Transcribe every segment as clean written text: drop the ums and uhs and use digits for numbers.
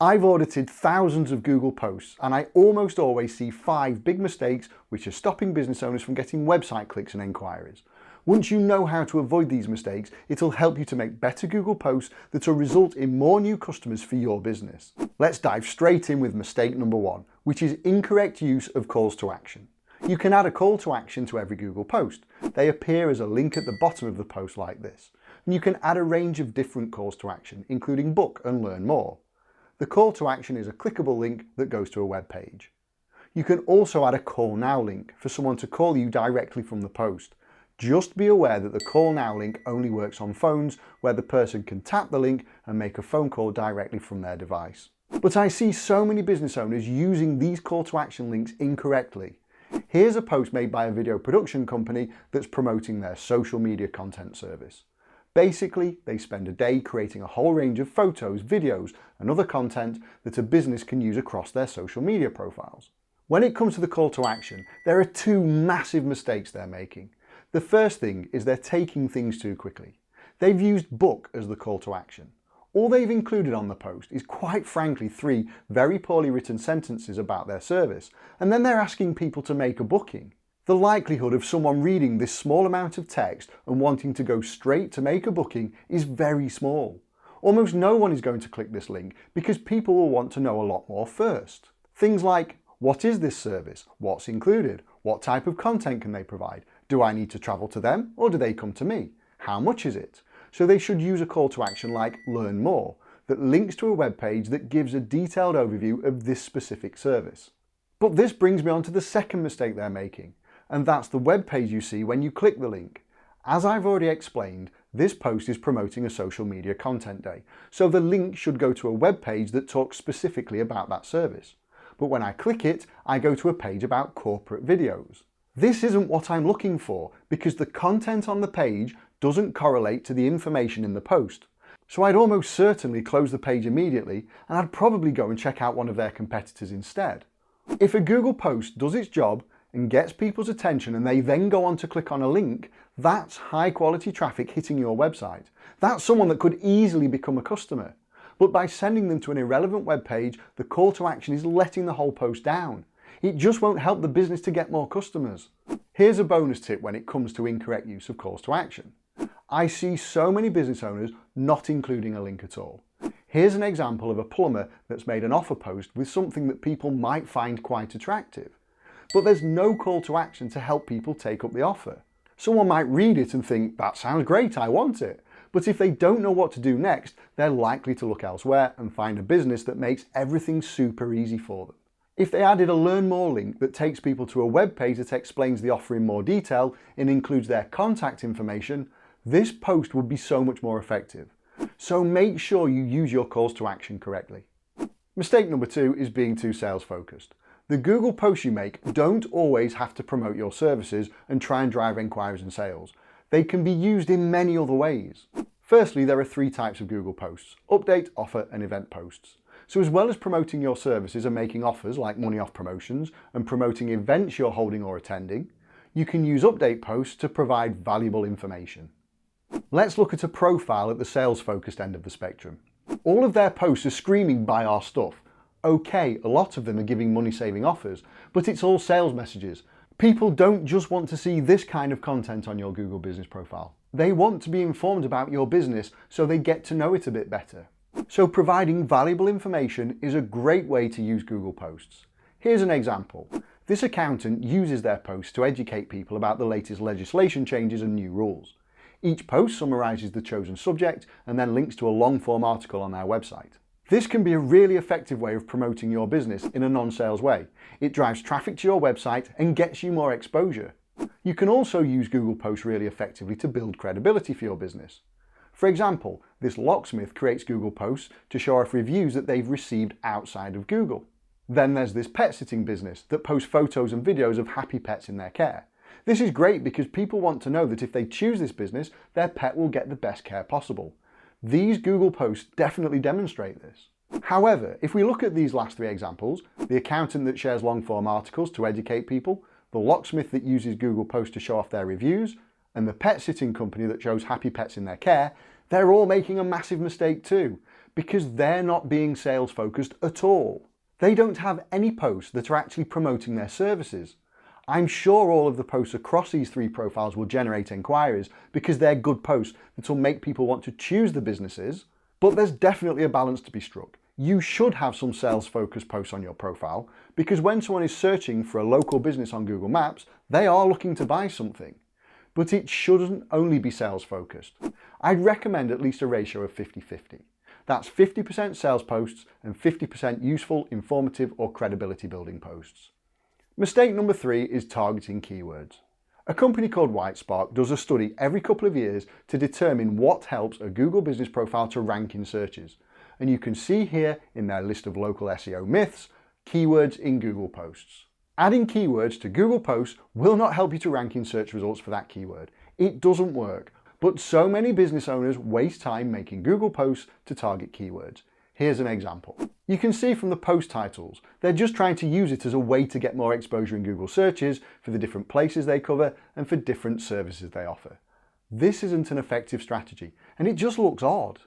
I've audited thousands of Google posts and I almost always see 5 big mistakes which are stopping business owners from getting website clicks and enquiries. Once you know how to avoid these mistakes, it'll help you to make better Google posts that will result in more new customers for your business. Let's dive straight in with mistake number 1, which is incorrect use of calls to action. You can add a call to action to every Google post. They appear as a link at the bottom of the post like this. And you can add a range of different calls to action, including book and learn more. The call to action is a clickable link that goes to a web page. You can also add a call now link for someone to call you directly from the post. Just be aware that the call now link only works on phones where the person can tap the link and make a phone call directly from their device. But I see so many business owners using these call to action links incorrectly. Here's a post made by a video production company that's promoting their social media content service. Basically, they spend a day creating a whole range of photos, videos, and other content that a business can use across their social media profiles. When it comes to the call to action, there are 2 massive mistakes they're making. The first thing is they're taking things too quickly. They've used book as the call to action. All they've included on the post is quite frankly 3 very poorly written sentences about their service, and then they're asking people to make a booking. The likelihood of someone reading this small amount of text and wanting to go straight to make a booking is very small. Almost no one is going to click this link because people will want to know a lot more first. Things like, what is this service? What's included? What type of content can they provide? Do I need to travel to them or do they come to me? How much is it? So they should use a call to action like learn more that links to a web page that gives a detailed overview of this specific service. But this brings me on to the second mistake they're making, and that's the web page you see when you click the link. As I've already explained, this post is promoting a social media content day, so the link should go to a web page that talks specifically about that service. But when I click it, I go to a page about corporate videos. This isn't what I'm looking for because the content on the page doesn't correlate to the information in the post. So I'd almost certainly close the page immediately and I'd probably go and check out one of their competitors instead. If a Google post does its job and gets people's attention and they then go on to click on a link, that's high quality traffic hitting your website. That's someone that could easily become a customer. But by sending them to an irrelevant web page, the call to action is letting the whole post down. It just won't help the business to get more customers. Here's a bonus tip when it comes to incorrect use of calls to action. I see so many business owners not including a link at all. Here's an example of a plumber that's made an offer post with something that people might find quite attractive. But there's no call to action to help people take up the offer. Someone might read it and think, that sounds great, I want it. But if they don't know what to do next, they're likely to look elsewhere and find a business that makes everything super easy for them. If they added a learn more link that takes people to a web page that explains the offer in more detail and includes their contact information, this post would be so much more effective. So make sure you use your calls to action correctly. Mistake number 2 is being too sales focused. The Google posts you make don't always have to promote your services and try and drive inquiries and sales. They can be used in many other ways. Firstly, there are 3 types of Google posts: update, offer, and event posts. So as well as promoting your services and making offers like money off promotions and promoting events you're holding or attending, you can use update posts to provide valuable information. Let's look at a profile at the sales focused end of the spectrum. All of their posts are screaming buy our stuff. Okay, a lot of them are giving money saving offers, but it's all sales messages. People don't just want to see this kind of content on your Google business profile. They want to be informed about your business so they get to know it a bit better. So providing valuable information is a great way to use Google posts. Here's an example. This accountant uses their posts to educate people about the latest legislation changes and new rules. Each post summarizes the chosen subject and then links to a long-form article on their website. This can be a really effective way of promoting your business in a non-sales way. It drives traffic to your website and gets you more exposure. You can also use Google posts really effectively to build credibility for your business. For example, this locksmith creates Google posts to show off reviews that they've received outside of Google. Then there's this pet sitting business that posts photos and videos of happy pets in their care. This is great because people want to know that if they choose this business, their pet will get the best care possible. These Google posts definitely demonstrate this. However, if we look at these last 3 examples, the accountant that shares long-form articles to educate people, the locksmith that uses Google posts to show off their reviews, and the pet sitting company that shows happy pets in their care, they're all making a massive mistake too. because they're not being sales focused at all. They don't have any posts that are actually promoting their services. I'm sure all of the posts across these 3 profiles will generate inquiries because they're good posts that will make people want to choose the businesses, but there's definitely a balance to be struck. You should have some sales focused posts on your profile because when someone is searching for a local business on Google Maps, they are looking to buy something. But it shouldn't only be sales focused. I'd recommend at least a ratio of 50-50. That's 50% sales posts and 50% useful, informative or credibility building posts. Mistake number 3 is targeting keywords. A company called Whitespark does a study every couple of years to determine what helps a Google business profile to rank in searches. And you can see here in their list of local SEO myths, keywords in Google posts. Adding keywords to Google posts will not help you to rank in search results for that keyword. It doesn't work. But so many business owners waste time making Google posts to target keywords. Here's an example. You can see from the post titles, they're just trying to use it as a way to get more exposure in Google searches for the different places they cover and for different services they offer. This isn't an effective strategy, and it just looks odd.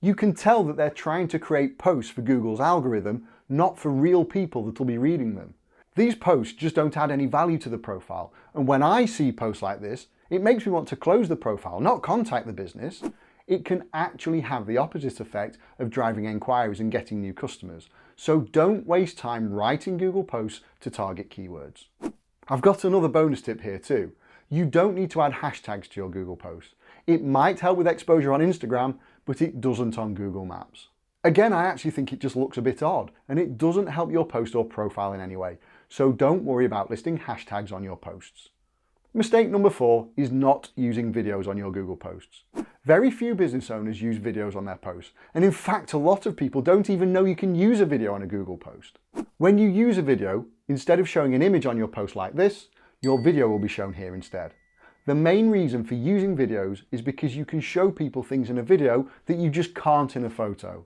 You can tell that they're trying to create posts for Google's algorithm, not for real people that will be reading them. These posts just don't add any value to the profile, and when I see posts like this, it makes me want to close the profile, not contact the business. It can actually have the opposite effect of driving inquiries and getting new customers. So don't waste time writing Google posts to target keywords. I've got another bonus tip here too. You don't need to add hashtags to your Google posts. It might help with exposure on Instagram, but it doesn't on Google Maps. Again, I actually think it just looks a bit odd, and it doesn't help your post or profile in any way. So don't worry about listing hashtags on your posts. Mistake number 4 is not using videos on your Google posts. Very few business owners use videos on their posts, and in fact a lot of people don't even know you can use a video on a Google post. When you use a video, instead of showing an image on your post like this, your video will be shown here instead. The main reason for using videos is because you can show people things in a video that you just can't in a photo.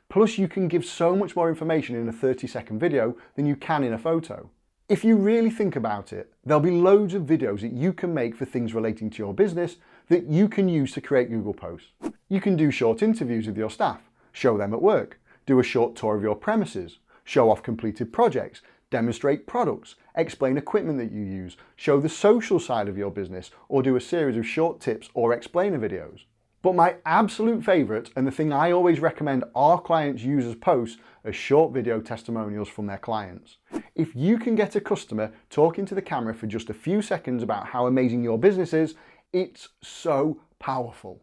Plus you can give so much more information in a 30-second video than you can in a photo. If you really think about it, there'll be loads of videos that you can make for things relating to your business that you can use to create Google posts. You can do short interviews with your staff, show them at work, do a short tour of your premises, show off completed projects, demonstrate products, explain equipment that you use, show the social side of your business, or do a series of short tips or explainer videos. But my absolute favourite, and the thing I always recommend our clients use as posts, are short video testimonials from their clients. If you can get a customer talking to the camera for just a few seconds about how amazing your business is, it's so powerful.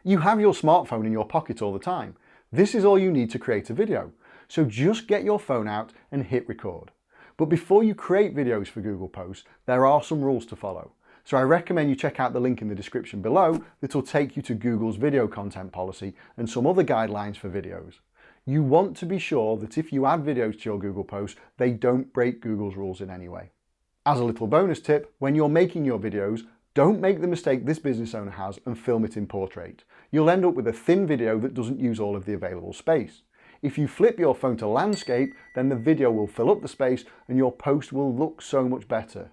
You have your smartphone in your pocket all the time. This is all you need to create a video. So just get your phone out and hit record. But before you create videos for Google Posts, there are some rules to follow. So I recommend you check out the link in the description below that will take you to Google's video content policy and some other guidelines for videos. You want to be sure that if you add videos to your Google posts, they don't break Google's rules in any way. As a little bonus tip, when you're making your videos, don't make the mistake this business owner has and film it in portrait. You'll end up with a thin video that doesn't use all of the available space. If you flip your phone to landscape, then the video will fill up the space and your post will look so much better.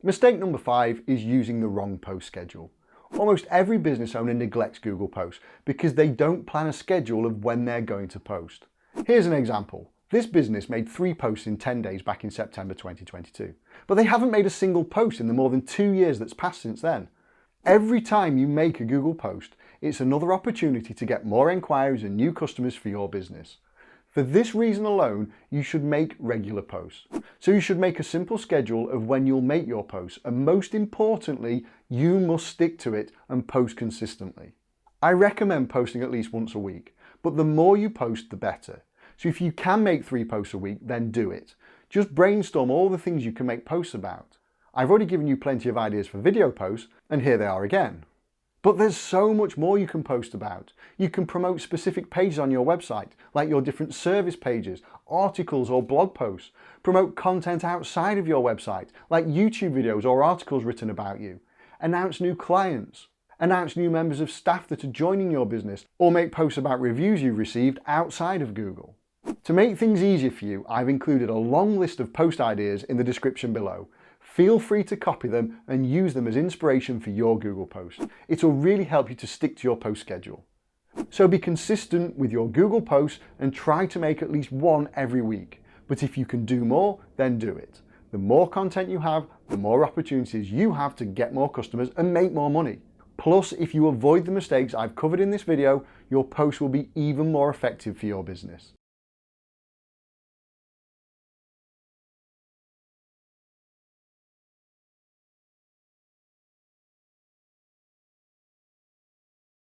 Mistake number 5 is using the wrong post schedule. Almost every business owner neglects Google Posts because they don't plan a schedule of when they're going to post. Here's an example. This business made 3 posts in 10 days back in September 2022, but they haven't made a single post in the more than 2 years that's passed since then. Every time you make a Google post, it's another opportunity to get more inquiries and new customers for your business. For this reason alone, you should make regular posts. So you should make a simple schedule of when you'll make your posts, and most importantly, you must stick to it and post consistently. I recommend posting at least once a week, but the more you post, the better. So if you can make 3 posts a week, then do it. Just brainstorm all the things you can make posts about. I've already given you plenty of ideas for video posts, and here they are again. But there's so much more you can post about. You can promote specific pages on your website, like your different service pages, articles or blog posts. Promote content outside of your website, like YouTube videos or articles written about you. Announce new clients. Announce new members of staff that are joining your business, or make posts about reviews you've received outside of Google. To make things easier for you, I've included a long list of post ideas in the description below. Feel free to copy them and use them as inspiration for your Google posts. It will really help you to stick to your post schedule. So be consistent with your Google posts and try to make at least one every week. But if you can do more, then do it. The more content you have, the more opportunities you have to get more customers and make more money. Plus, if you avoid the mistakes I've covered in this video, your posts will be even more effective for your business.